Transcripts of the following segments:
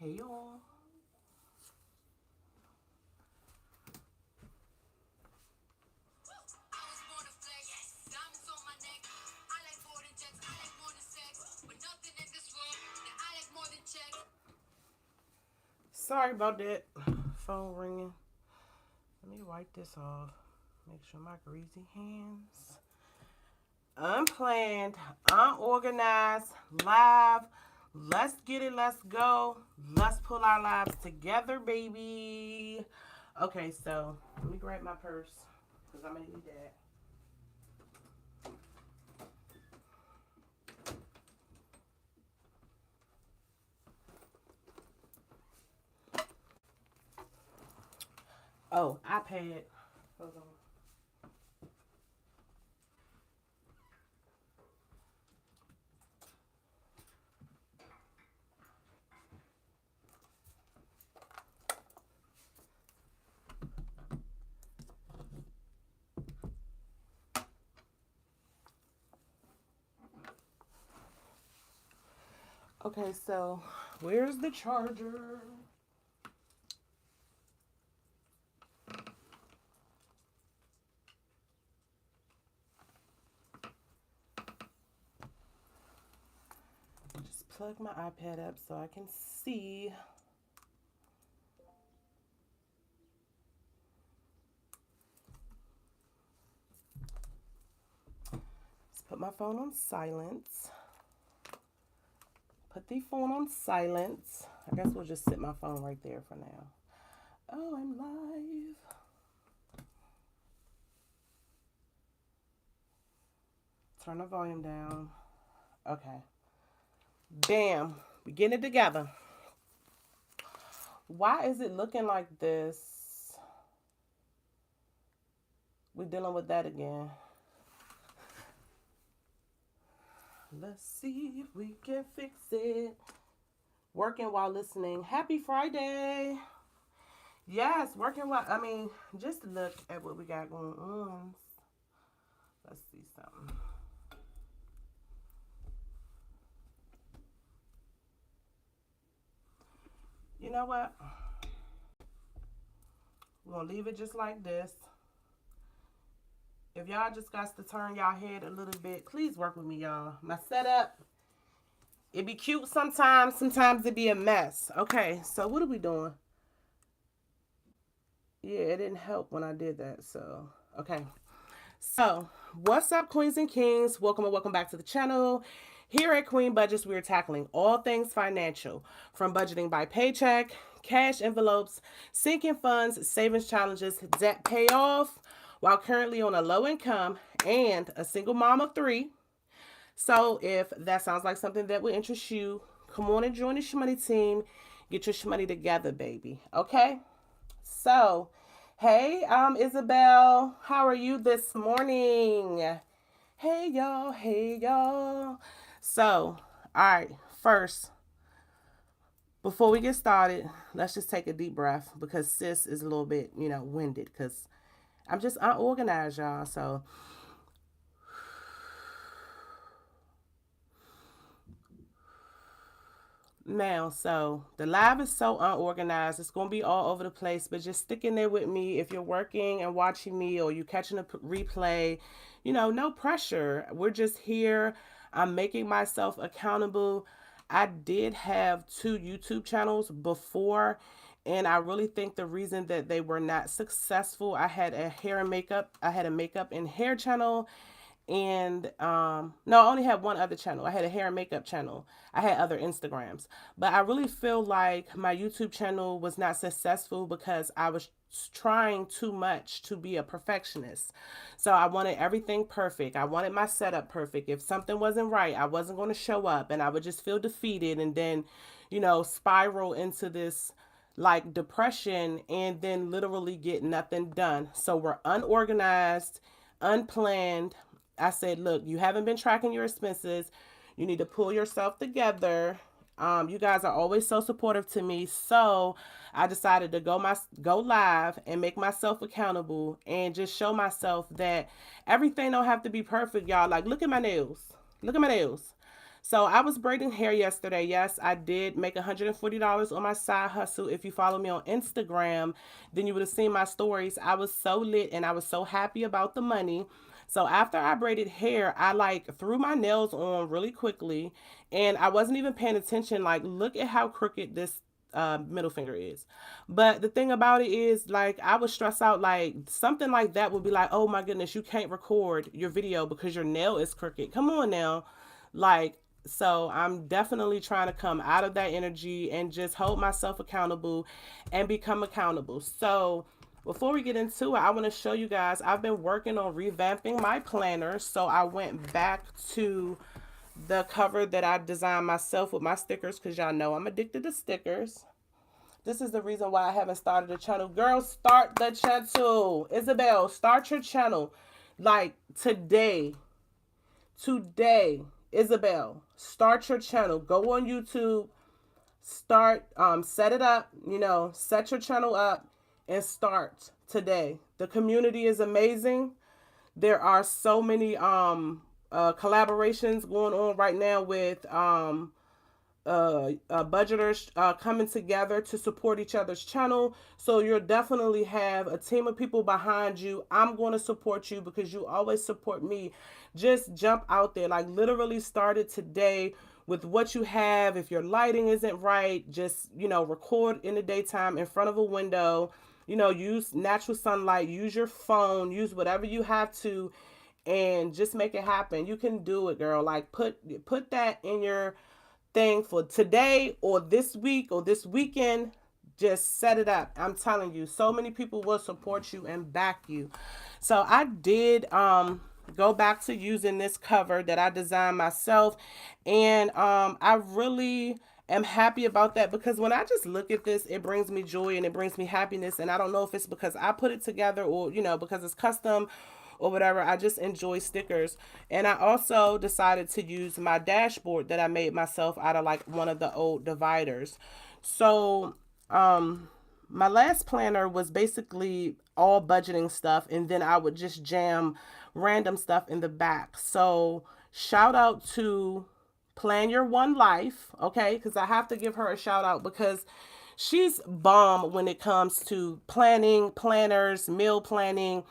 Hey y'all. Sorry about that. Phone ringing. Let me wipe this off. Make sure my greasy hands. Unplanned, unorganized, live. Let's get it. Let's go. Let's pull our lives together, baby. Okay, so let me grab my purse because I'm going to need that. Oh, iPad. Hold on. Okay, so where's the charger? Just plug my iPad up so I can see. Let's put my phone on silence. Put the phone on silence. I guess we'll just sit my phone right there for now. Oh, I'm live. Turn the volume down. Okay. Bam. We getting it together. Why is it looking like this? We're dealing with that again. Let's see if we can fix it. Working while listening. Happy Friday. Yes, working while, just look at what we got going on. Let's see something. You know what? We're going to leave it just like this. If y'all just got to turn y'all head a little bit, please work with me, y'all. My setup, it be cute sometimes. Sometimes it be a mess. Okay, so what are we doing? Yeah, it didn't help when I did that, so, okay. So, what's up, queens and kings? Welcome and welcome back to the channel. Here at Queen Budgets, we're tackling all things financial, from budgeting by paycheck, cash envelopes, sinking funds, savings challenges, debt payoff, while currently on a low income and a single mom of 3. So if that sounds like something that would interest you, come on and join the Shmoney team. Get your shmoney together, baby. Okay? So, hey, Isabel. How are you this morning? Hey, y'all. Hey, y'all. So, all right. First, before we get started, let's just take a deep breath because sis is a little bit, winded because I'm just unorganized, y'all. So, now, so the live is so unorganized. It's going to be all over the place, but just stick in there with me. If you're working and watching me or you catching a replay, no pressure. We're just here. I'm making myself accountable. I did have 2 YouTube channels before, and I really think the reason that they were not successful, I had a makeup and hair channel, and no, I only had one other channel. I had a hair and makeup channel. I had other Instagrams, but I really feel like my YouTube channel was not successful because I was trying too much to be a perfectionist. So I wanted everything perfect. I wanted my setup perfect. If something wasn't right, I wasn't going to show up, and I would just feel defeated and then spiral into this like depression and then literally get nothing done. So we're unorganized, unplanned. I said, look, you haven't been tracking your expenses. You need to pull yourself together. You guys are always so supportive to me. So I decided to go live and make myself accountable and just show myself that everything don't have to be perfect, y'all. Like, look at my nails. Look at my nails. So I was braiding hair yesterday. Yes, I did make $140 on my side hustle. If you follow me on Instagram, then you would have seen my stories. I was so lit and I was so happy about the money. So after I braided hair, I like threw my nails on really quickly and I wasn't even paying attention. Like, look at how crooked this middle finger is. But the thing about it is, like, I was stressed out. Like, something like that would be like, oh my goodness, you can't record your video because your nail is crooked. Come on now. Like, so I'm definitely trying to come out of that energy and just hold myself accountable and become accountable. So before we get into it, I want to show you guys, I've been working on revamping my planner. So I went back to the cover that I designed myself with my stickers because y'all know I'm addicted to stickers. This is the reason why I haven't started the channel. Girls, start the channel. Isabel, start your channel. Like today. Today, Isabel, start your channel. Go on YouTube. Start, set it up. Set your channel up and start today. The community is amazing. There are so many collaborations going on right now with budgeters coming together to support each other's channel. So you'll definitely have a team of people behind you. I'm going to support you because you always support me. Just jump out there, like literally start it today with what you have. If your lighting isn't right, just, record in the daytime in front of a window, use natural sunlight, use your phone, use whatever you have to, and just make it happen. You can do it, girl. Like put that in your thing for today or this week or this weekend. Just set it up. I'm telling you, so many people will support you and back you. So I did go back to using this cover that I designed myself, and I really am happy about that because when I just look at this, it brings me joy and it brings me happiness. And I don't know if it's because I put it together or because it's custom or whatever. I just enjoy stickers. And I also decided to use my dashboard that I made myself out of like one of the old dividers. So my last planner was basically all budgeting stuff, and then I would just jam random stuff in the back. So shout out to Plan Your One Life, okay? Because I have to give her a shout out because she's bomb when it comes to planning, planners, meal planning,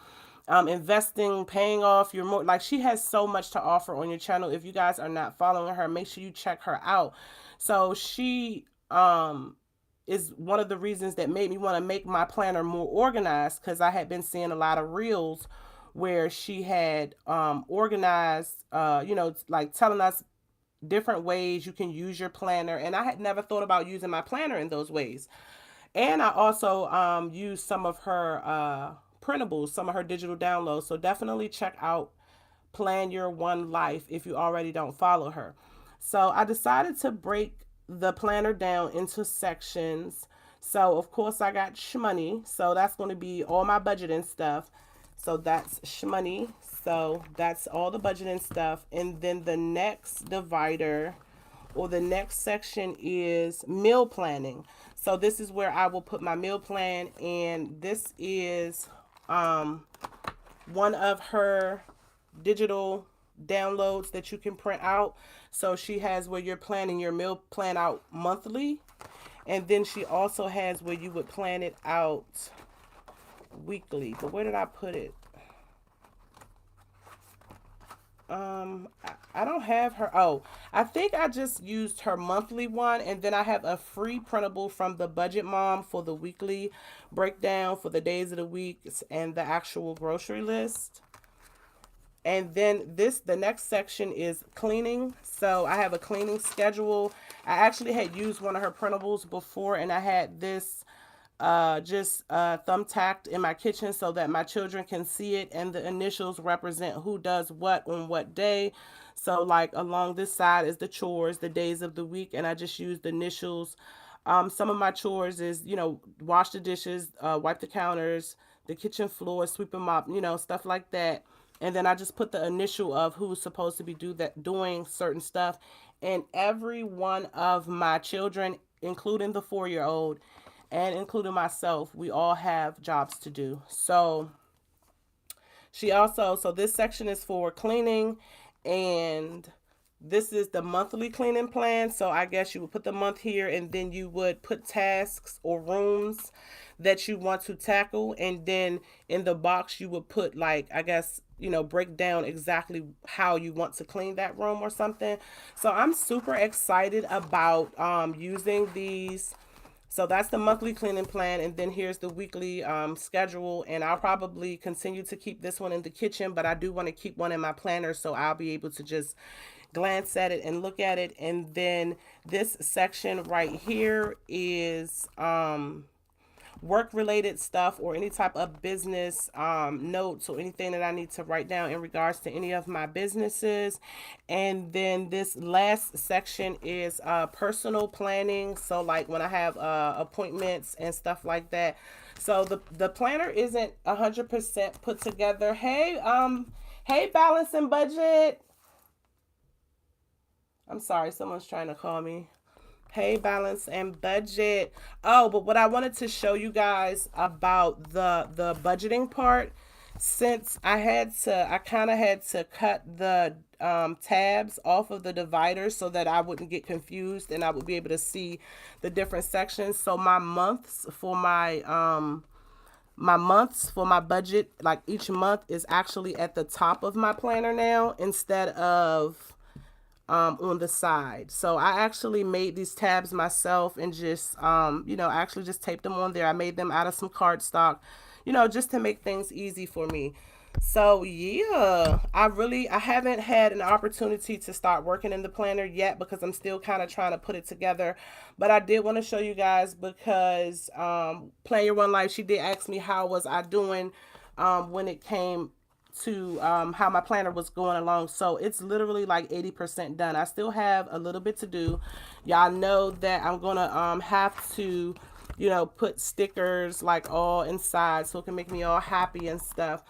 investing, paying off your more. Like, she has so much to offer on your channel. If you guys are not following her, make sure you check her out. So she is one of the reasons that made me want to make my planner more organized, because I had been seeing a lot of reels where she had organized, like telling us different ways you can use your planner, and I had never thought about using my planner in those ways. And I also used some of her printables, some of her digital downloads. So definitely check out Plan Your One Life if you already don't follow her. So I decided to break the planner down into sections. So of course I got shmoney. So that's going to be all my budgeting stuff. So that's shmoney. So that's all the budgeting stuff. And then the next divider or the next section is meal planning. So this is where I will put my meal plan, and this is one of her digital downloads that you can print out. So she has where you're planning your meal plan out monthly, and then she also has where you would plan it out weekly. But where did I put it? I don't have her. Oh, I think I just used her monthly one, and then I have a free printable from the Budget Mom for the weekly breakdown for the days of the week and the actual grocery list. And then the next section is cleaning. So I have a cleaning schedule. I actually had used one of her printables before, and I had this just thumbtacked in my kitchen so that my children can see it, and the initials represent who does what on what day. So like along this side is the chores, the days of the week, and I just used the initials. Some of my chores is, wash the dishes, wipe the counters, the kitchen floor, sweep them up, stuff like that. And then I just put the initial of who's supposed to be doing certain stuff. And every one of my children, including the 4-year-old and including myself, we all have jobs to do. So so this section is for cleaning, and This is the monthly cleaning plan. So I guess you would put the month here, and then you would put tasks or rooms that you want to tackle. And then in the box, you would put, like, I guess, break down exactly how you want to clean that room or something. So I'm super excited about using these. So that's the monthly cleaning plan, and then here's the weekly schedule. And I'll probably continue to keep this one in the kitchen, but I do want to keep one in my planner, so I'll be able to just glance at it and look at it. And then this section right here is work related stuff, or any type of business notes, or anything that I need to write down in regards to any of my businesses. And then this last section is personal planning. So like when I have appointments and stuff like that. So the planner isn't 100% put together. Hey, balance and budget. I'm sorry, someone's trying to call me. Hey, balance and budget. Oh, but what I wanted to show you guys about the budgeting part, since I kind of had to cut the tabs off of the dividers so that I wouldn't get confused and I would be able to see the different sections. So my months for my budget, like each month, is actually at the top of my planner now, instead of on the side. So I actually made these tabs myself, and just actually just taped them on there. I made them out of some cardstock, just to make things easy for me. So yeah, I haven't had an opportunity to start working in the planner yet, because I'm still kind of trying to put it together. But I did want to show you guys, because Plan Your One Life, she did ask me how was I doing when it came to how my planner was going along. So it's literally like 80% done. I still have a little bit to do. Y'all know that I'm gonna have to put stickers like all inside, so it can make me all happy and stuff.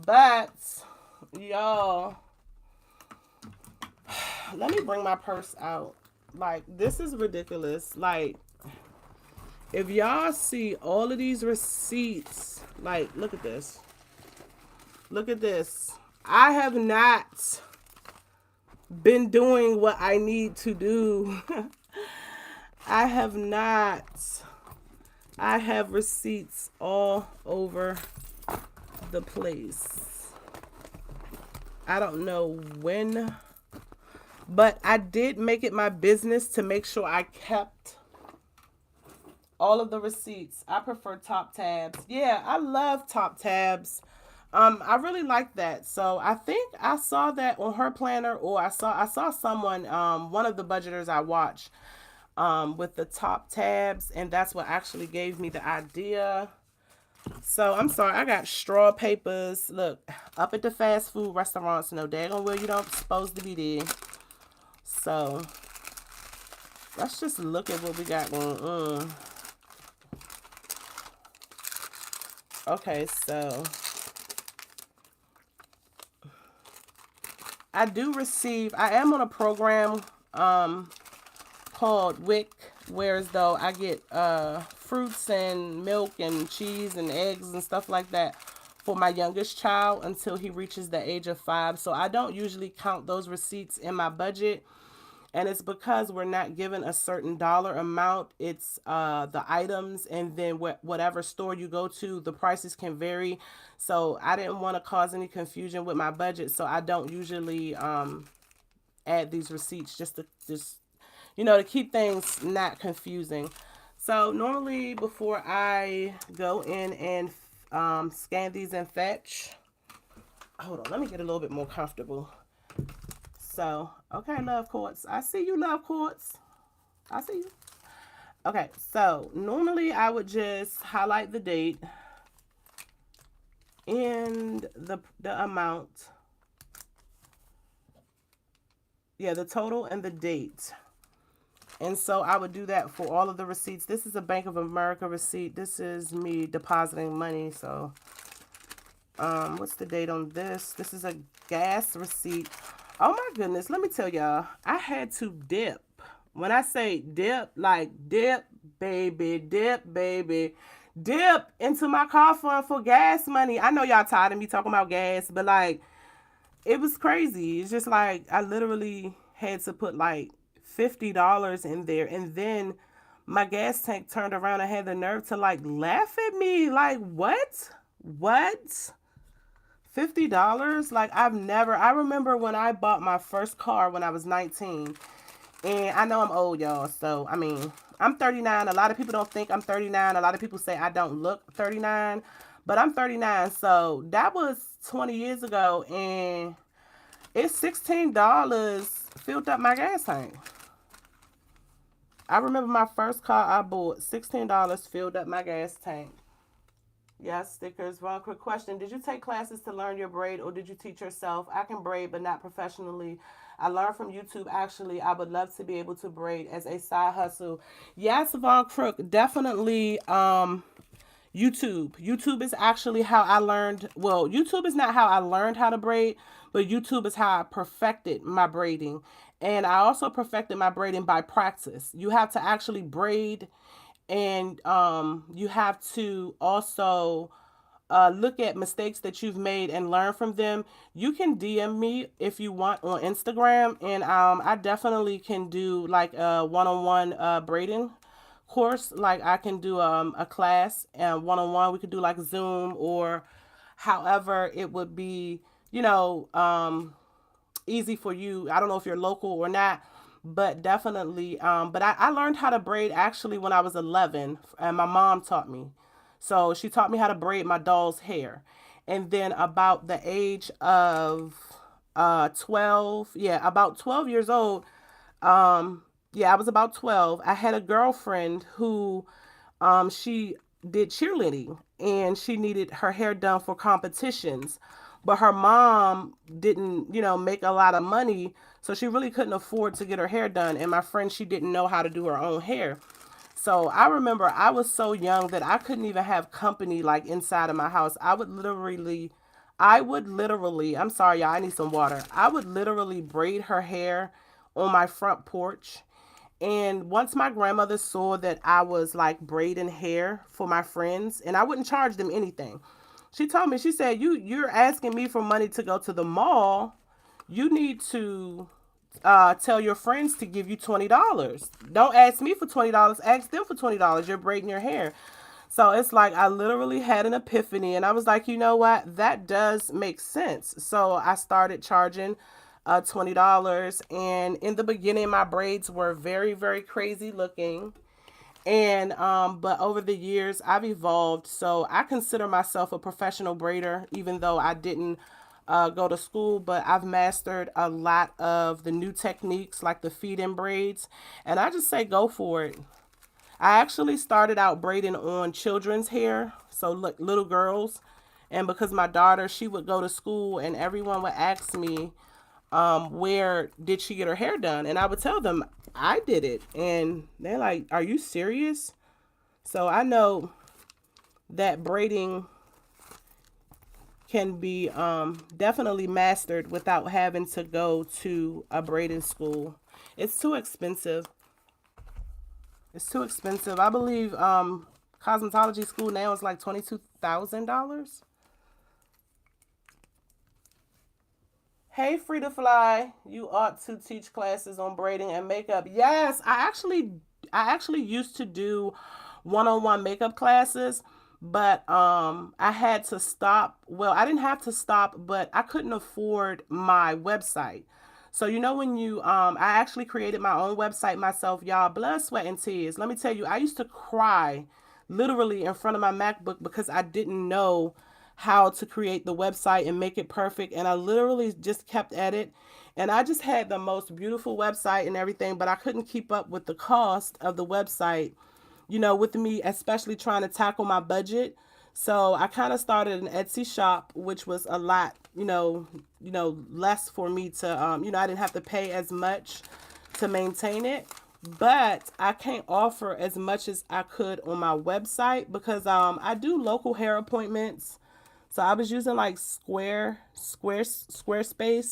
But y'all, let me bring my purse out. Like, this is ridiculous. Like, if y'all see all of these receipts, like, look at this. Look at this. I have not been doing what I need to do. I have not. I have receipts all over the place. I don't know when, but I did make it my business to make sure I kept all of the receipts. I prefer top tabs. Yeah, I love top tabs. I really like that. So I think I saw that on her planner, or I saw someone, one of the budgeters I watch, with the top tabs, and that's what actually gave me the idea. So I'm sorry, I got straw papers. Look, up at the fast food restaurants, no daggone well you don't supposed to be there. So let's just look at what we got going on. Okay, so I am on a program called WIC, whereas though I get fruits and milk and cheese and eggs and stuff like that for my youngest child until he reaches the age of 5. So I don't usually count those receipts in my budget. And it's because we're not given a certain dollar amount. It's the items, and then whatever store you go to, the prices can vary. So I didn't want to cause any confusion with my budget, so I don't usually add these receipts, just to keep things not confusing. So normally before I go in and scan these and fetch, hold on, let me get a little bit more comfortable. So, okay, love quartz. I see you, love quartz. I see you. Okay, so normally I would just highlight the date and the amount. Yeah, the total and the date. And so I would do that for all of the receipts. This is a Bank of America receipt. This is me depositing money. So, what's the date on this? This is a gas receipt. Oh my goodness, let me tell y'all, I had to dip. When I say dip, like dip, baby, dip into my car fund for gas money. I know y'all tired of me talking about gas, but like, it was crazy. It's just like, I literally had to put like $50 in there, and then my gas tank turned around and had the nerve to like laugh at me. Like, what? $50? Like, I remember when I bought my first car when I was 19. And I know I'm old, y'all. So, I mean, I'm 39. A lot of people don't think I'm 39. A lot of people say I don't look 39. But I'm 39. So, that was 20 years ago. And it's $16 filled up my gas tank. I remember my first car I bought, $16 filled up my gas tank. Yes, stickers. One quick question. Did you take classes to learn your braid or did you teach yourself? I can braid, but not professionally. I learned from YouTube. Actually, I would love to be able to braid as a side hustle. Yes, Von Crook, definitely YouTube. YouTube is actually how I learned. Well, YouTube is not how I learned how to braid, but YouTube is how I perfected my braiding. And I also perfected my braiding by practice. You have to actually braid, and you have to also look at mistakes that you've made and learn from them. You can DM me if you want on Instagram, and I definitely can do like a one-on-one braiding course. Like I can do a class and one-on-one. We could do like Zoom or however it would be, you know, easy for you. I don't know if you're local or not, but definitely. But I learned how to braid actually when I was 11, and my mom taught me. So she taught me how to braid my doll's hair. And then about the age of 12, yeah, about 12 years old, yeah, I was about 12. I had a girlfriend who she did cheerleading and she needed her hair done for competitions. But her mom didn't, make a lot of money, so she really couldn't afford to get her hair done. And my friend, she didn't know how to do her own hair. So I remember I was so young that I couldn't even have company like inside of my house. I would literally, I'm sorry, y'all, I need some water. I would literally braid her hair on my front porch. And once my grandmother saw that I was like braiding hair for my friends, and I wouldn't charge them anything. She told me, she said, you're asking me for money to go to the mall. You need to tell your friends to give you $20. Don't ask me for $20. Ask them for $20. You're braiding your hair. So it's like I literally had an epiphany, and I was like, you know what? That does make sense. So I started charging $20. And in the beginning, my braids were very, very crazy looking. And but over the years I've evolved, so I consider myself a professional braider, even though I didn't go to school. But I've mastered a lot of the new techniques like the feed-in braids, and I just say go for it. I actually started out braiding on children's hair, so look, little girls. And because my daughter, she would go to school and everyone would ask me, where did she get her hair done? And I would tell them I did it. And they're like, are you serious? So I know that braiding can be definitely mastered without having to go to a braiding school. It's too expensive. It's too expensive. I believe cosmetology school now is like $22,000. Hey, Frida Fly, you ought to teach classes on braiding and makeup. Yes, I actually used to do one-on-one makeup classes, but I had to stop. Well, I didn't have to stop, but I couldn't afford my website. So when I actually created my own website myself, y'all, blood, sweat, and tears. Let me tell you, I used to cry literally in front of my MacBook because I didn't know how to create the website and make it perfect. And I literally just kept at it. And I just had the most beautiful website and everything, but I couldn't keep up with the cost of the website, with me, especially trying to tackle my budget. So I kind of started an Etsy shop, which was a lot, less for me to, I didn't have to pay as much to maintain it. But I can't offer as much as I could on my website because I do local hair appointments. So I was using like Squarespace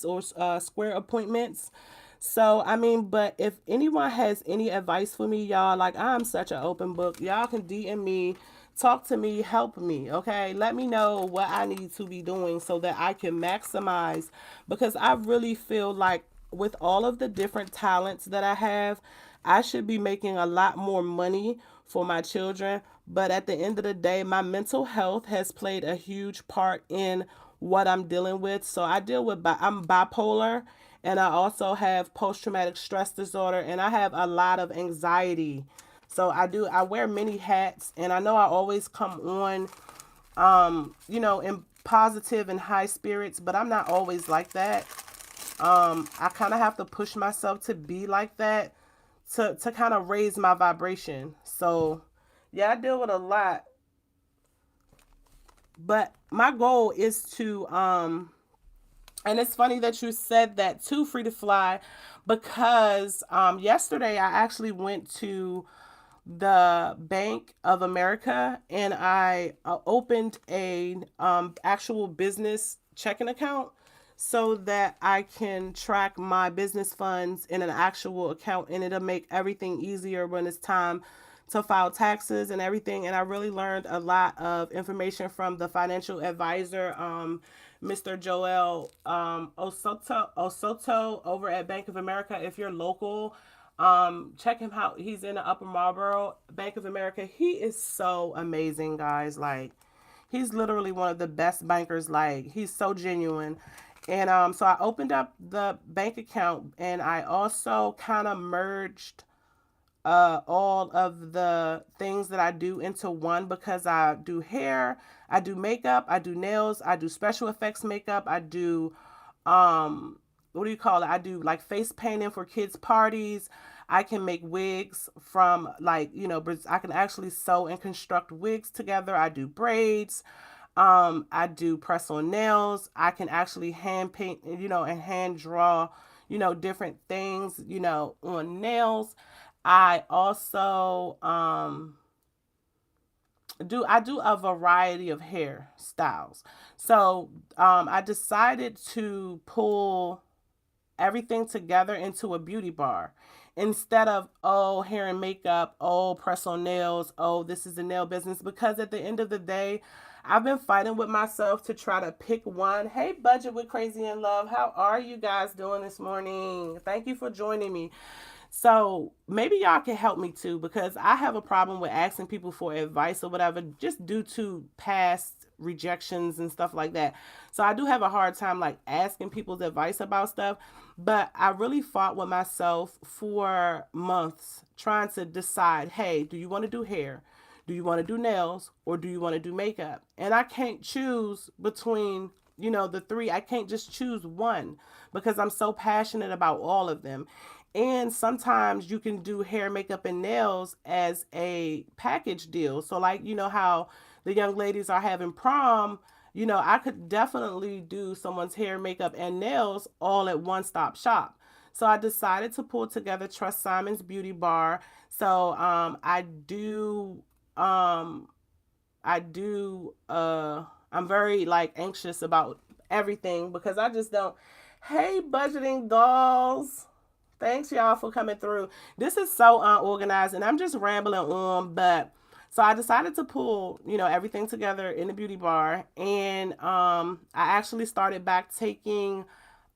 or Square appointments. So I mean, but if anyone has any advice for me, y'all, like I'm such an open book. Y'all can DM me, talk to me, help me, okay? Let me know what I need to be doing so that I can maximize, because I really feel like with all of the different talents that I have, I should be making a lot more money for my children. But at the end of the day, my mental health has played a huge part in what I'm dealing with. So I deal with, I'm bipolar, and I also have post traumatic stress disorder, and I have a lot of anxiety. So I wear many hats, and I know I always come on, in positive and high spirits, but I'm not always like that. I kind of have to push myself to be like that to kind of raise my vibration. So, yeah, I deal with a lot, but my goal is to and it's funny that you said that too, Free to Fly, because yesterday I actually went to the Bank of America and I opened a actual business checking account so that I can track my business funds in an actual account, and it'll make everything easier when it's time to file taxes and everything. And I really learned a lot of information from the financial advisor, Mr. Joel Osoto over at Bank of America. If you're local, check him out. He's in the Upper Marlboro, Bank of America. He is so amazing, guys. Like, he's literally one of the best bankers. Like, he's so genuine. And so I opened up the bank account, and I also kind of merged all of the things that I do into one, because I do hair, I do makeup, I do nails, I do special effects makeup, I do what do you call it? I do like face painting for kids' parties. I can make wigs from, like, I can actually sew and construct wigs together. I do braids. I do press on nails. I can actually hand paint, and hand draw, different things, on nails. I also do a variety of hair styles. So I decided to pull everything together into a beauty bar, instead of, oh, hair and makeup, oh, press on nails, oh, this is a nail business. Because at the end of the day, I've been fighting with myself to try to pick one. Hey, Budget with Crazy in Love, how are you guys doing this morning? Thank you for joining me. So maybe y'all can help me too, because I have a problem with asking people for advice or whatever, just due to past rejections and stuff like that. So I do have a hard time like asking people's advice about stuff, but I really fought with myself for months trying to decide, hey, do you want to do hair? Do you want to do nails, or do you want to do makeup? And I can't choose between, the three. I can't just choose one because I'm so passionate about all of them. And sometimes you can do hair, makeup, and nails as a package deal. So, like, how the young ladies are having prom, I could definitely do someone's hair, makeup, and nails all at one stop shop. So I decided to pull together Trust Simon's Beauty Bar. So um, I do, I'm very like anxious about everything because I just don't. Hey, budgeting dolls. Thanks, y'all, for coming through. This is so unorganized, and I'm just rambling on, but so I decided to pull, everything together in the beauty bar, and I actually started back taking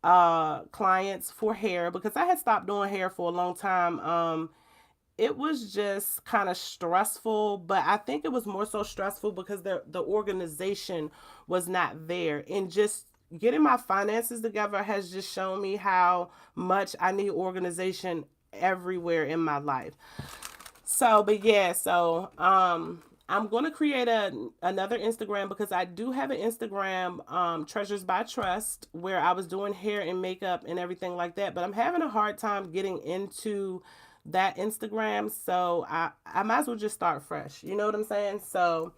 clients for hair because I had stopped doing hair for a long time. It was just kind of stressful, but I think it was more so stressful because the organization was not there, and just getting my finances together has just shown me how much I need organization everywhere in my life. So, but yeah, so I'm going to create another Instagram because I do have an Instagram, Treasures by Trust, where I was doing hair and makeup and everything like that, but I'm having a hard time getting into that Instagram, so I might as well just start fresh. You know what I'm saying? So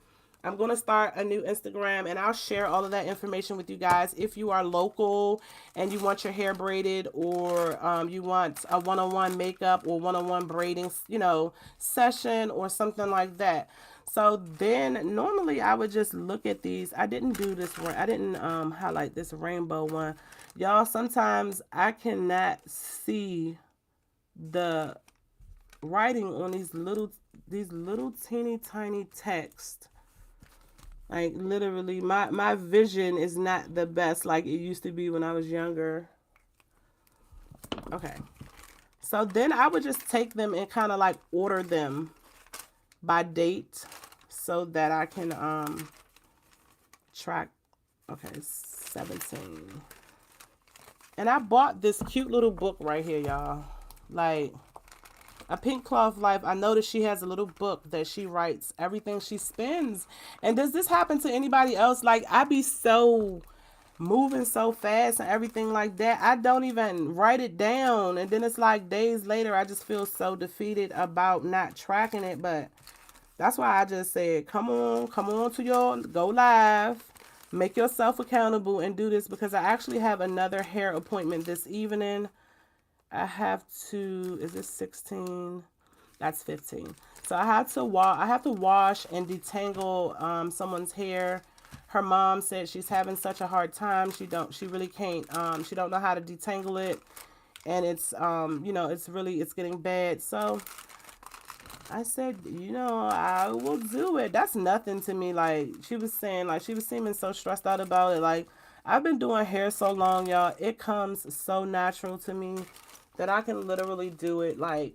I'm going to start a new Instagram, and I'll share all of that information with you guys. If you are local and you want your hair braided, or you want a one-on-one makeup or one-on-one braiding, session or something like that. So then normally I would just look at these. I didn't do this one. I didn't highlight this rainbow one. Y'all, sometimes I cannot see the writing on these little teeny tiny text. Like, literally, my vision is not the best like it used to be when I was younger. Okay. So then I would just take them and kind of like order them by date so that I can track. Okay, 17. And I bought this cute little book right here, y'all. Like a Pink Cloth Life. I noticed she has a little book that she writes everything she spends. And does this happen to anybody else? Like I be so moving so fast and everything like that. I don't even write it down. And then it's like days later, I just feel so defeated about not tracking it. But that's why I just said, come on to your go live, make yourself accountable and do this because I actually have another hair appointment this evening. I have to, is this 16? That's 15. So I have to wash and detangle someone's hair. Her mom said she's having such a hard time. She really can't, she don't know how to detangle it. And it's, it's getting bad. So I said, I will do it. That's nothing to me. Like she was saying, like she was seeming so stressed out about it. Like I've been doing hair so long, y'all. It comes so natural to me that I can literally do it like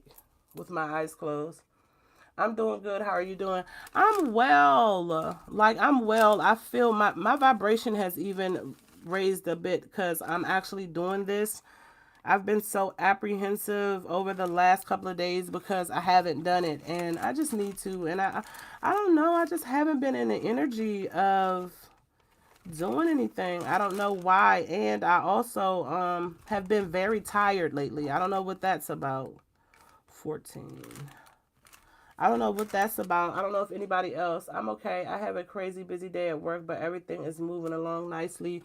with my eyes closed. I'm doing good. How are you doing? I'm well. I'm well. I feel my vibration has even raised a bit because I'm actually doing this. I've been so apprehensive over the last couple of days because I haven't done it and I just need to. And I don't know. I just haven't been in the energy of doing anything. I don't know why. And I also have been very tired lately. I don't know what that's about. 14. I don't know what that's about. I don't know if anybody else. I'm okay. I have a crazy busy day at work, but everything is moving along nicely.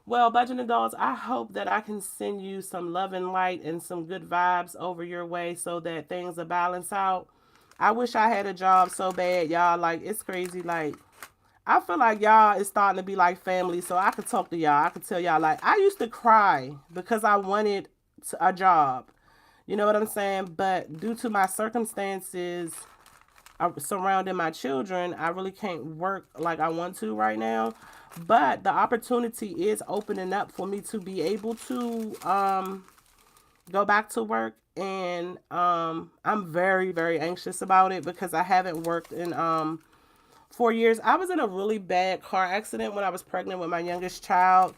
Well, Budget Adults, I hope that I can send you some love and light and some good vibes over your way so that things will balance out. I wish I had a job so bad, y'all. Like, it's crazy. Like, I feel like y'all is starting to be like family, so I could talk to y'all. I could tell y'all, like, I used to cry because I wanted a job. You know what I'm saying? But due to my circumstances surrounding my children, I really can't work like I want to right now. But the opportunity is opening up for me to be able to go back to work. And I'm very, very anxious about it because I haven't worked in 4 years. I was in a really bad car accident when I was pregnant with my youngest child.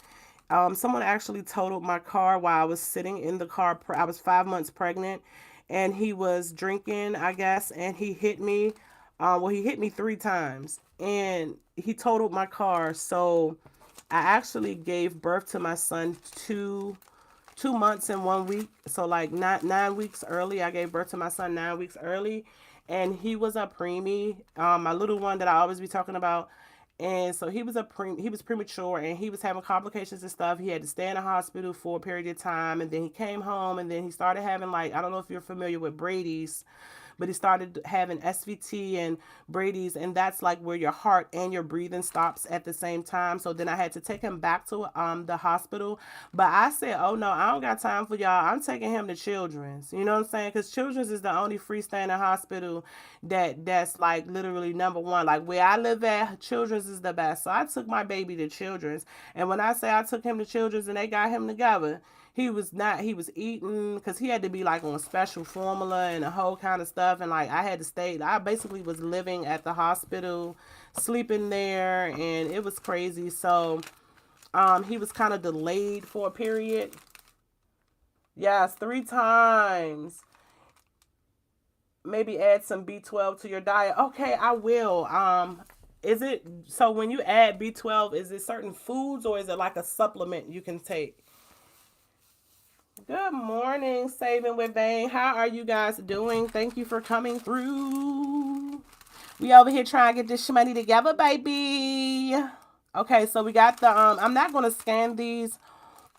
Someone actually totaled my car while I was sitting in the car. I was 5 months pregnant, and he was drinking, I guess, and he hit me. He hit me 3 times, and he totaled my car. So I actually gave birth to my son 2 months and 1 week. So like 9 weeks early. I gave birth to my son 9 weeks early, and he was a preemie, my little one that I always be talking about. And so he was premature and he was having complications and stuff. He had to stay in the hospital for a period of time, and then he came home, and then he started having, like, I don't know if you're familiar with Brady's, but he started having SVT and Brady's, and that's like where your heart and your breathing stops at the same time. So then I had to take him back to the hospital. But I said, oh no, I don't got time for y'all. I'm taking him to Children's. You know what I'm saying? Because Children's is the only freestanding hospital that's like literally number one. Like where I live at, Children's is the best. So I took my baby to Children's, and when I say I took him to Children's and they got him together, he was eating because he had to be like on special formula and a whole kind of stuff. And like I had to stay, I basically was living at the hospital, sleeping there, and it was crazy. So he was kind of delayed for a period. Yes, 3 times. Maybe add some B12 to your diet. Okay, I will. Is it so when you add B12, is it certain foods or is it like a supplement you can take? Good morning, Saving with Vane. How are you guys doing? Thank you for coming through. We over here trying to get this money together, baby. Okay, so we got the I'm not gonna scan these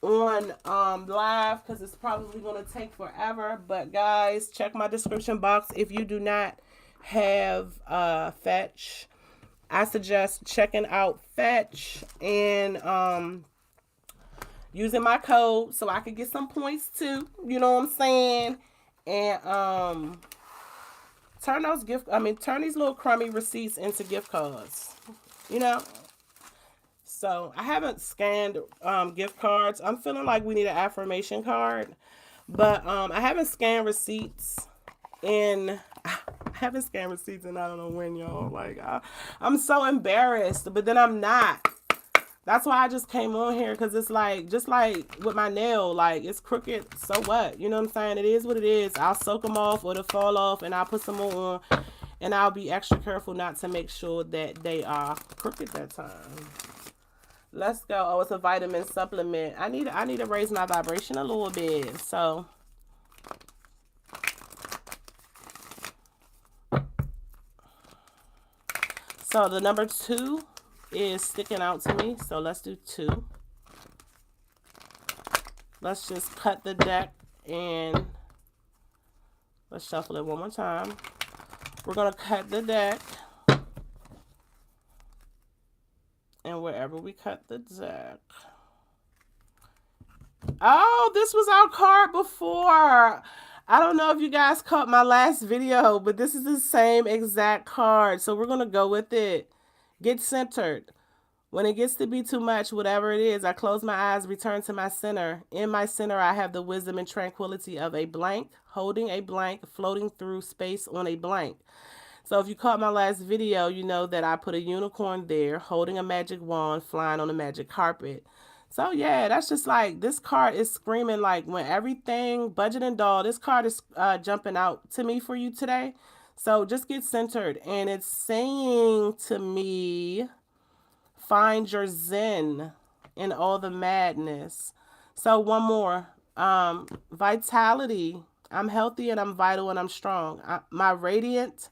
on live because it's probably gonna take forever. But guys, check my description box if you do not have Fetch. I suggest checking out Fetch and using my code so I could get some points too. You know what I'm saying? And turn these little crummy receipts into gift cards. You know? So I haven't scanned gift cards. I'm feeling like we need an affirmation card. But I haven't scanned receipts in I haven't scanned receipts and I don't know when, y'all. Like I'm so embarrassed, but then I'm not. That's why I just came on here, because it's like, just like with my nail, like it's crooked, so what? You know what I'm saying? It is what it is. I'll soak them off or they'll fall off and I'll put some more on, and I'll be extra careful not to make sure that they are crooked that time. Let's go. Oh, it's a vitamin supplement. I need to raise my vibration a little bit. So the number 2 is sticking out to me. So let's do 2. Let's just cut the deck and let's shuffle it one more time. We're going to cut the deck. And wherever we cut the deck. Oh, this was our card before. I don't know if you guys caught my last video, but this is the same exact card. So we're going to go with it. Get centered. When it gets to be too much, whatever it is, I close my eyes, return to my center. In my center, I have the wisdom and tranquility of a blank, holding a blank, floating through space on a blank. So if you caught my last video, you know that I put a unicorn there, holding a magic wand, flying on a magic carpet. So yeah, that's just like, this card is screaming like when everything, budget and doll, this card is jumping out to me for you today. So just get centered. And it's saying to me, find your zen in all the madness. So one more, vitality. I'm healthy and I'm vital and I'm strong. My radiant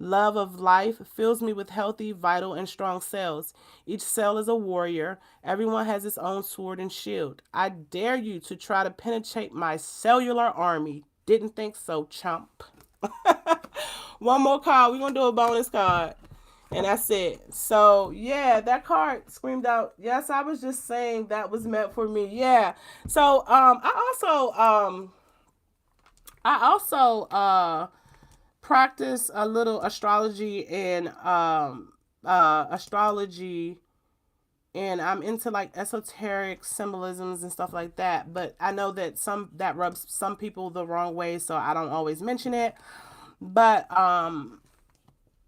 love of life fills me with healthy, vital, and strong cells. Each cell is a warrior. Everyone has its own sword and shield. I dare you to try to penetrate my cellular army. Didn't think so, chump. One more card. We're going to do a bonus card. And that's it. So, yeah, that card screamed out, yes, I was just saying that was meant for me. Yeah. So, I also practice a little astrology and I'm into like esoteric symbolisms and stuff like that, but I know that that rubs some people the wrong way, so I don't always mention it. But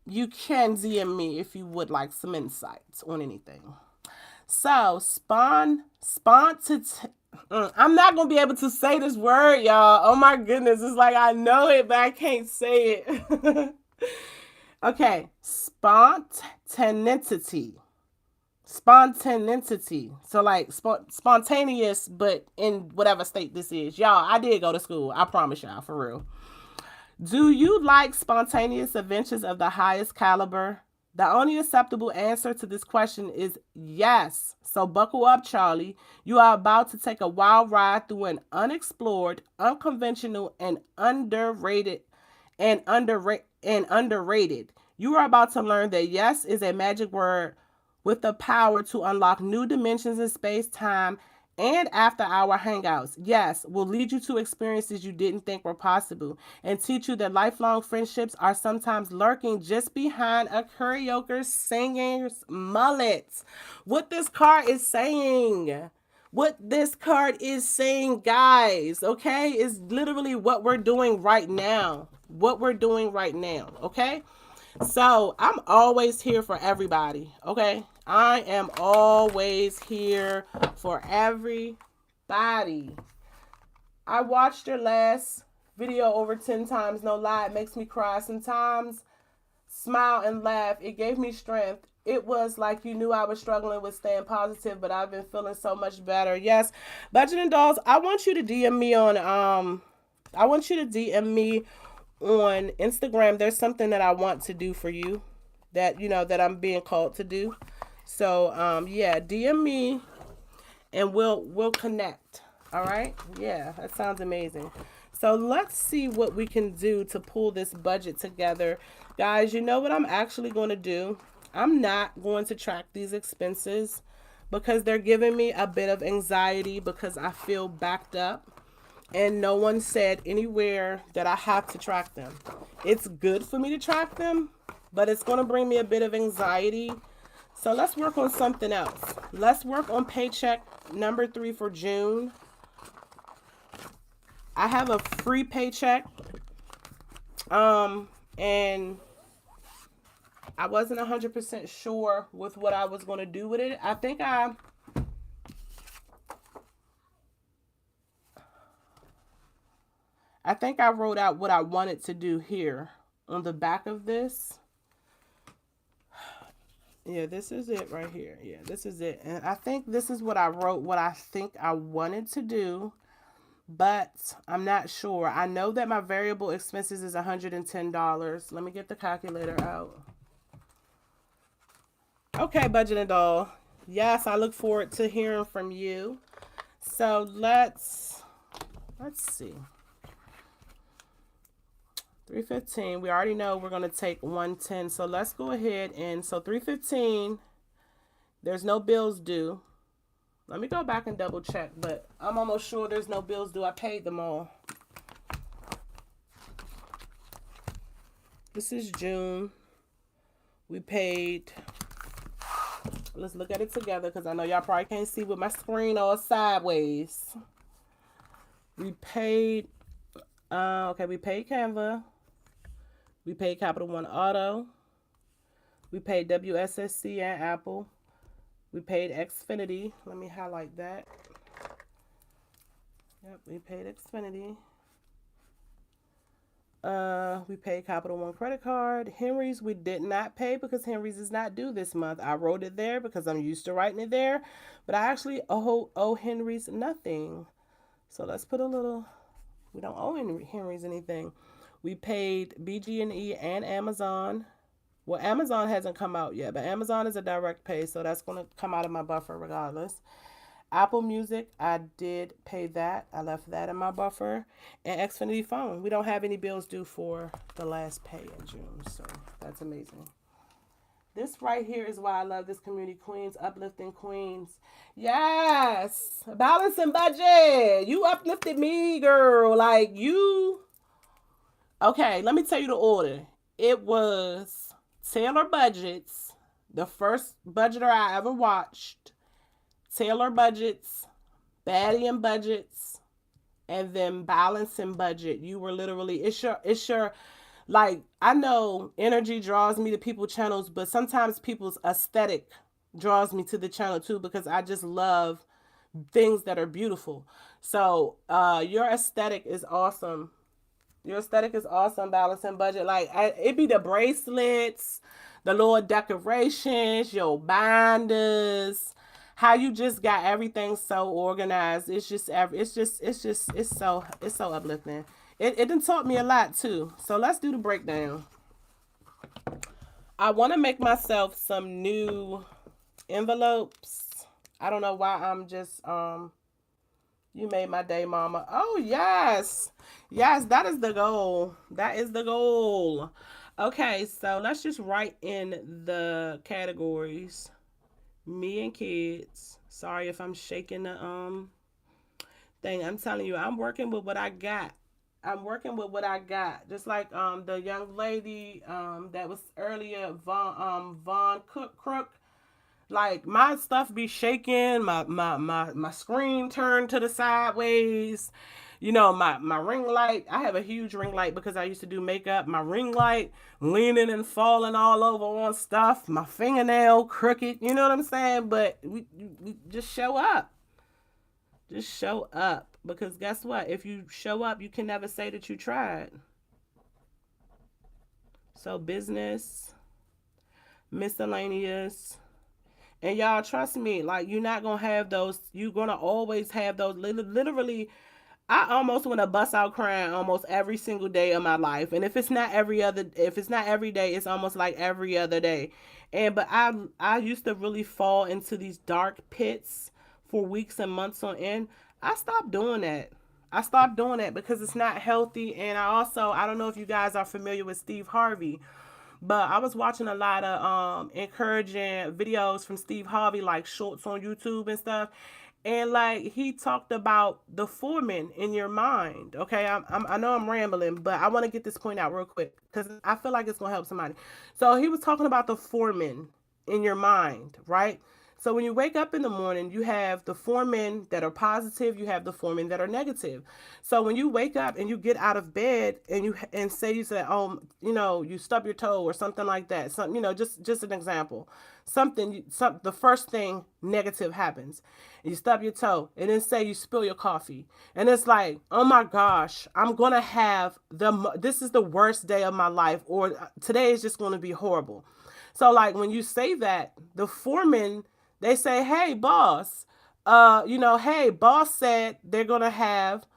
you can DM me if you would like some insights on anything. So I'm not gonna be able to say this word, y'all. Oh my goodness, it's like I know it, but I can't say it. Okay, spontaneity. So like spontaneous, but in whatever state this is. Y'all, I did go to school. I promise y'all, for real. Do you like spontaneous adventures of the highest caliber? The only acceptable answer to this question is yes. So buckle up, Charlie. You are about to take a wild ride through an unexplored, unconventional, and underrated. You are about to learn that yes is a magic word with the power to unlock new dimensions in space, time, and after our hangouts. Yes, will lead you to experiences you didn't think were possible and teach you that lifelong friendships are sometimes lurking just behind a karaoke singer's mullet. What this card is saying, guys, okay, is literally what we're doing right now. Okay? So I'm always here for everybody, okay? I am always here for everybody. I watched your last video over 10 times, no lie. It makes me cry sometimes, smile and laugh. It gave me strength. It was like you knew I was struggling with staying positive, but I've been feeling so much better. Yes, Budget and Dolls, I want you to DM me on Instagram. There's something that I want to do for you that, that I'm being called to do. So, yeah, DM me and we'll connect. All right. Yeah, that sounds amazing. So let's see what we can do to pull this budget together. Guys, you know what I'm actually going to do? I'm not going to track these expenses because they're giving me a bit of anxiety because I feel backed up. And no one said anywhere that I have to track them. It's good for me to track them, but it's going to bring me a bit of anxiety. So let's work on something else. Let's work on paycheck number 3 for June. I have a free paycheck. And I wasn't 100% sure with what I was going to do with it. I think I wrote out what I wanted to do here on the back of this. Yeah, this is it right here. Yeah, this is it. And I think this is what I wrote, what I think I wanted to do, but I'm not sure. I know that my variable expenses is $110. Let me get the calculator out. Okay, budgeting doll. Yes, I look forward to hearing from you. So let's see. 315. We already know we're going to take 110. So let's go ahead and so 315. There's no bills due. Let me go back and double check, but I'm almost sure there's no bills due. I paid them all. This is June. We paid. Let's look at it together because I know y'all probably can't see with my screen all sideways. We paid. Okay, we paid Canva. We paid Capital One Auto. We paid WSSC and Apple. We paid Xfinity. Let me highlight that. Yep, we paid Xfinity. We paid Capital One credit card. Henry's we did not pay because Henry's is not due this month. I wrote it there because I'm used to writing it there, but I actually owe Henry's nothing. So let's put a little. We don't owe Henry's anything. We paid BG&E and Amazon. Well, Amazon hasn't come out yet, but Amazon is a direct pay, so that's going to come out of my buffer regardless. Apple Music, I did pay that. I left that in my buffer. And Xfinity Phone. We don't have any bills due for the last pay in June, so that's amazing. This right here is why I love this community, Queens, uplifting Queens. Yes, balancing budget. You uplifted me, girl. Like you. Okay, let me tell you the order. It was Taylor Budgets, the first budgeter I ever watched. Taylor Budgets, Baddie and Budgets, and then Balancing Budget. You were literally, it's your, like, I know energy draws me to people's channels, but sometimes people's aesthetic draws me to the channel too because I just love things that are beautiful. So your aesthetic is awesome. Your aesthetic is awesome, Balancing Budget. Like, it be the bracelets, the little decorations, your binders, how you just got everything so organized. It's so uplifting. It done taught me a lot too. So let's do the breakdown. I want to make myself some new envelopes. I don't know why I'm just you made my day, mama. Oh yes. Yes, that is the goal. That is the goal. Okay, so let's just write in the categories. Me and kids. Sorry if I'm shaking the thing. I'm telling you, I'm working with what I got. I'm working with what I got. Just like the young lady that was earlier, Von Crook. Like my stuff be shaking, my screen turned to the sideways. You know, my ring light, I have a huge ring light because I used to do makeup. My ring light leaning and falling all over on stuff. My fingernail crooked, you know what I'm saying? But we just show up. Just show up. Because guess what? If you show up, you can never say that you tried. So business, miscellaneous. And y'all, trust me, like you're not going to have those. You're going to always have those. Literally, I almost want to bust out crying almost every single day of my life. And if it's not every day, it's almost like every other day. But I used to really fall into these dark pits for weeks and months on end. I stopped doing that. I stopped doing that because it's not healthy. And I don't know if you guys are familiar with Steve Harvey, but I was watching a lot of encouraging videos from Steve Harvey, like shorts on YouTube and stuff. And like he talked about the foreman in your mind. Okay, I know I'm rambling, but I want to get this point out real quick because I feel like it's gonna help somebody. So he was talking about the foreman in your mind, right? So when you wake up in the morning, you have the 4 men that are positive, you have the 4 men that are negative. So when you wake up and you get out of bed and you say, oh, you stub your toe or something like that. Some, just an example. The first thing negative happens. You stub your toe and then say you spill your coffee. And it's like, oh my gosh, I'm going to have this is the worst day of my life, or today is just going to be horrible. So like when you say that, the 4 men, they say, hey boss, hey, boss said they're going to have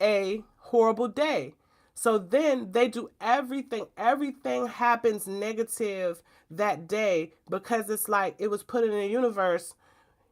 a horrible day. So then they do everything. Everything happens negative that day because it's like it was put in the universe.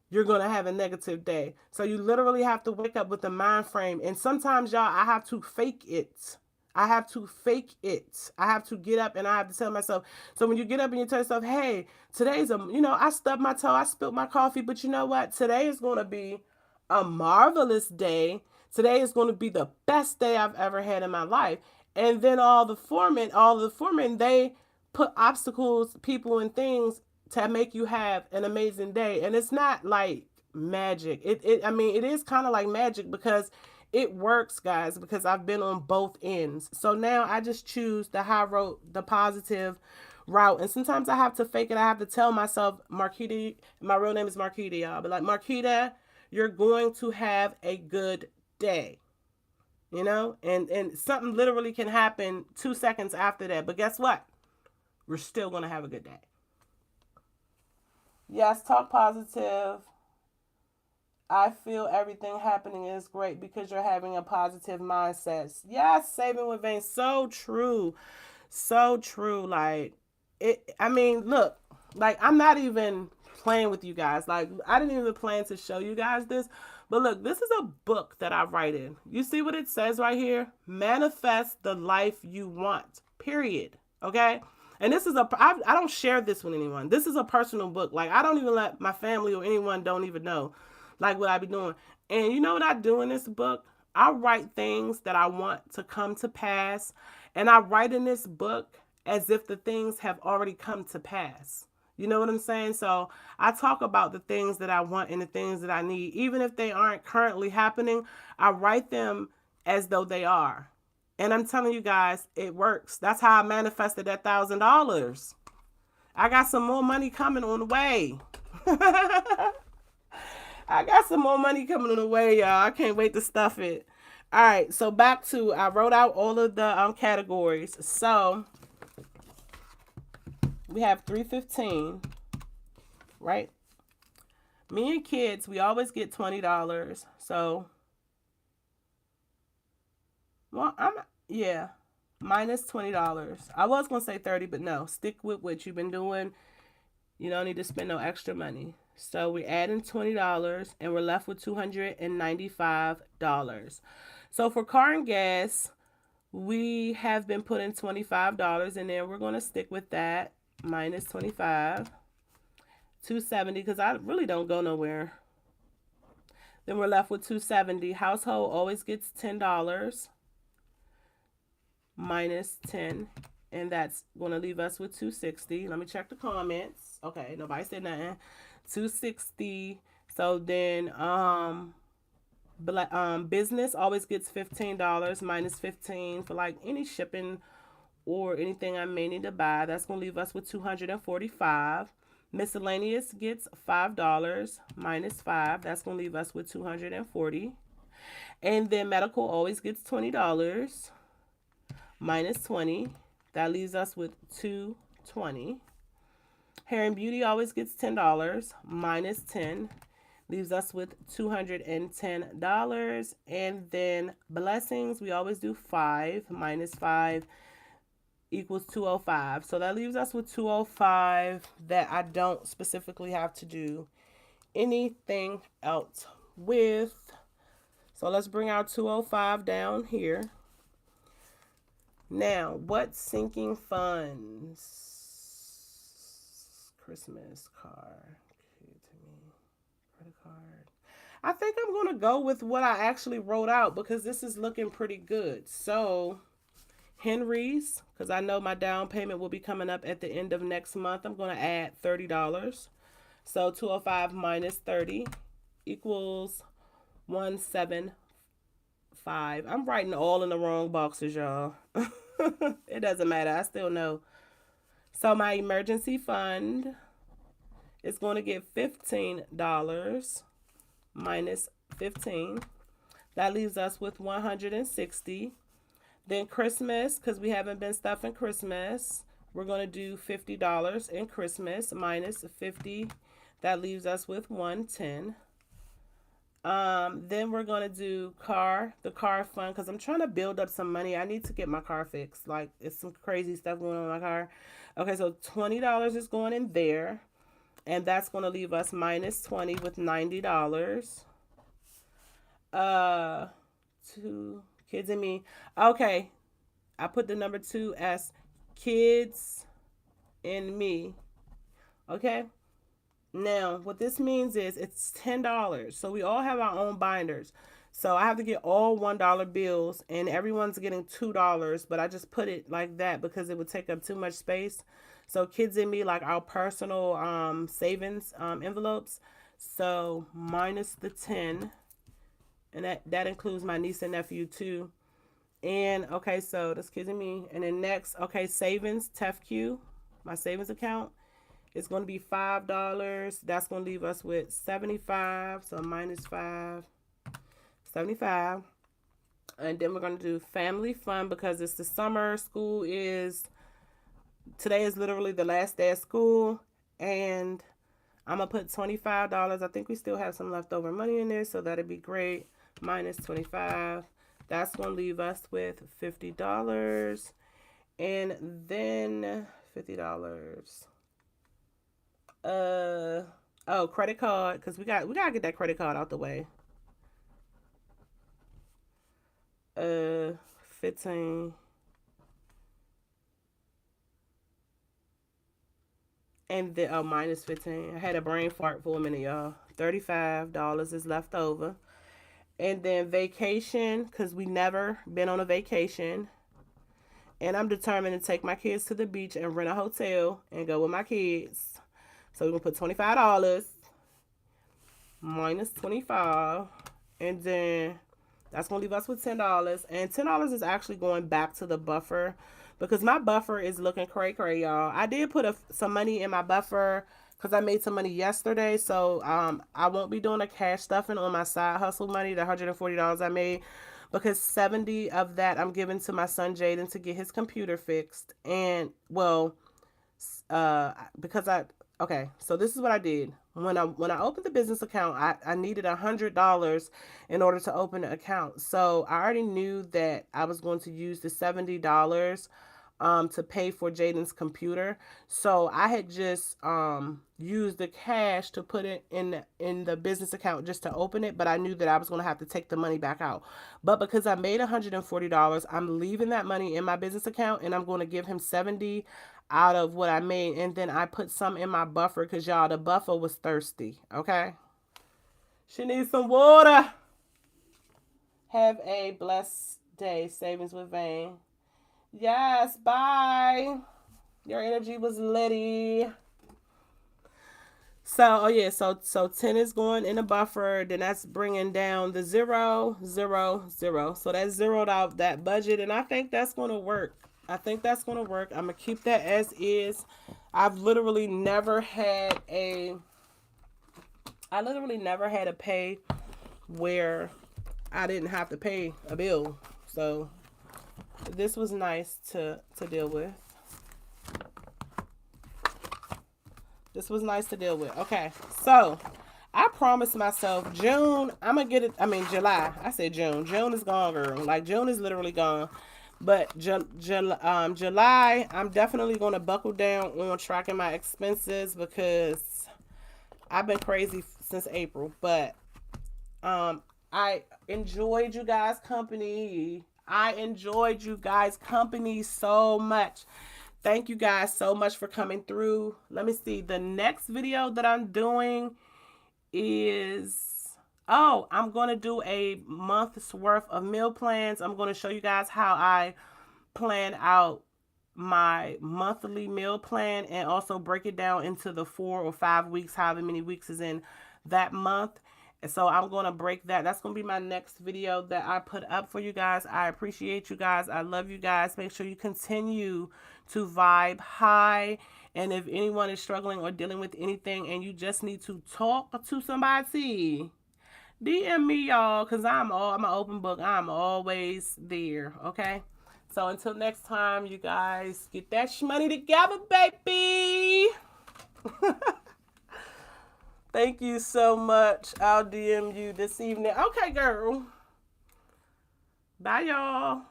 You're going to have a negative day. So you literally have to wake up with the mind frame. And sometimes, y'all, I have to fake it. I have to fake it. I have to get up and I have to tell myself. So when you get up and you tell yourself, hey, I stubbed my toe, I spilled my coffee, but you know what? Today is going to be a marvelous day. Today is going to be the best day I've ever had in my life. And then all the 4 men, they put obstacles, people, and things to make you have an amazing day. And it's not like magic. It is kind of like magic because it works, guys, because I've been on both ends. So now I just choose the high road, the positive route. And sometimes I have to fake it. I have to tell myself, Marquita, my real name is Marquita, y'all. But like, Marquita, you're going to have a good day. And something literally can happen 2 seconds after that. But guess what? We're still going to have a good day. Yes, talk positive. I feel everything happening is great because you're having a positive mindset. Yes, saving with vein. So true. So true. Look, like I'm not even playing with you guys. Like I didn't even plan to show you guys this. But look, this is a book that I write in. You see what it says right here? Manifest the life you want. Period. Okay? And this is I don't share this with anyone. This is a personal book. Like I don't even let my family or anyone don't even know like what I be doing. And you know what I do in this book? I write things that I want to come to pass. And I write in this book as if the things have already come to pass. You know what I'm saying? So I talk about the things that I want and the things that I need. Even if they aren't currently happening, I write them as though they are. And I'm telling you guys, it works. That's how I manifested that $1,000. I got some more money coming on the way. I got some more money coming on the way, y'all. I can't wait to stuff it. All right, so back to, I wrote out all of the categories. So we have 315, right? Me and kids, we always get $20. So, well, minus $20. I was going to say 30, but no, stick with what you've been doing. You don't need to spend no extra money. So we're adding $20 and we're left with $295. So for car and gas, we have been putting $25 and then we're going to stick with that. Minus 25. $270 because I really don't go nowhere. Then we're left with $270. Household always gets $10. Minus 10. And that's going to leave us with $260. Let me check the comments. Okay, nobody said nothing. $260. So then business always gets $15 minus 15 for like any shipping or anything I may need to buy. That's going to leave us with $245. Miscellaneous gets $5 minus 5. That's going to leave us with $240. And then medical always gets $20 minus 20. That leaves us with $220. Hair and beauty always gets $10 minus 10. Leaves us with $210. And then blessings, we always do 5 minus 5 equals 205. So that leaves us with 205 that I don't specifically have to do anything else with. So let's bring our 205 down here. Now, what's sinking funds? Christmas card. Credit card. I think I'm going to go with what I actually wrote out because this is looking pretty good. So, Henry's, because I know my down payment will be coming up at the end of next month. I'm going to add $30. So 205 minus 30 equals 175. I'm writing all in the wrong boxes, y'all. It doesn't matter. I still know. So my emergency fund is going to get $15 minus 15. That leaves us with 160. Then Christmas, because we haven't been stuffing Christmas, we're going to do $50 in Christmas minus 50. That leaves us with 110. Then we're going to do the car fund, because I'm trying to build up some money. I need to get my car fixed. Like, it's some crazy stuff going on with my car. Okay, so $20 is going in there. And that's going to leave us minus 20 with $90. 2 kids and me. Okay, I put the number 2 as kids and me. Okay, now what this means is it's $10. So we all have our own binders. So I have to get all $1 bills, and everyone's getting $2, but I just put it like that because it would take up too much space. So kids and me, like our personal savings envelopes. So minus the 10, and that includes my niece and nephew too. And okay, so that's kids and me. And then next, okay, savings, TEFQ, my savings account is going to be $5. That's going to leave us with 75. So minus 5, 75. And then we're going to do family fun because it's the summer. Today is literally the last day of school. And I'm going to put $25. I think we still have some leftover money in there, so that'd be great. Minus 25. That's going to leave us with $50. And then $50. Credit card, because we got to get that credit card out the way. 15. And then minus 15. I had a brain fart for a minute, y'all. $35 is left over. And then vacation, because we never been on a vacation. And I'm determined to take my kids to the beach and rent a hotel and go with my kids. So we're going to put $25 minus 25. And then that's going to leave us with $10. And $10 is actually going back to the buffer because my buffer is looking cray-cray, y'all. I did put some money in my buffer because I made some money yesterday. So I won't be doing a cash stuffing on my side hustle money, the $140 I made, because 70 of that I'm giving to my son Jaden to get his computer fixed. And so this is what I did. When I opened the business account, I needed $100 in order to open the account. So I already knew that I was going to use the $70 to pay for Jaden's computer. So I had just used the cash to put it in the business account just to open it, but I knew that I was going to have to take the money back out. But because I made $140, I'm leaving that money in my business account, and I'm going to give him 70 out of what I made, and then I put some in my buffer because, y'all, the buffer was thirsty. Okay, she needs some water. Have a blessed day. Savings with Vane. Yes, bye. Your energy was litty. So, so 10 is going in the buffer. Then that's bringing down the 0, 0, 0. So that zeroed out that budget, and I think that's going to work. I'm going to keep that as is. I've literally never had a pay where I didn't have to pay a bill. So this was nice to deal with. Okay, so I promised myself June, I'm going to get it. I mean, July. I said June. June is gone, girl. Like, June is literally gone. But July, I'm definitely going to buckle down on tracking my expenses because I've been crazy since April. But I enjoyed you guys' company. So much. Thank you guys so much for coming through. Let me see. The next video that I'm doing is... I'm going to do a month's worth of meal plans. I'm going to show you guys how I plan out my monthly meal plan and also break it down into the 4 or 5 weeks, however many weeks is in that month. And so I'm going to break that. That's going to be my next video that I put up for you guys. I appreciate you guys. I love you guys. Make sure you continue to vibe high. And if anyone is struggling or dealing with anything and you just need to talk to somebody, DM me, y'all, because I'm an open book. I'm always there, okay? So until next time, you guys, get that shmoney together, baby. Thank you so much. I'll DM you this evening. Okay, girl. Bye, y'all.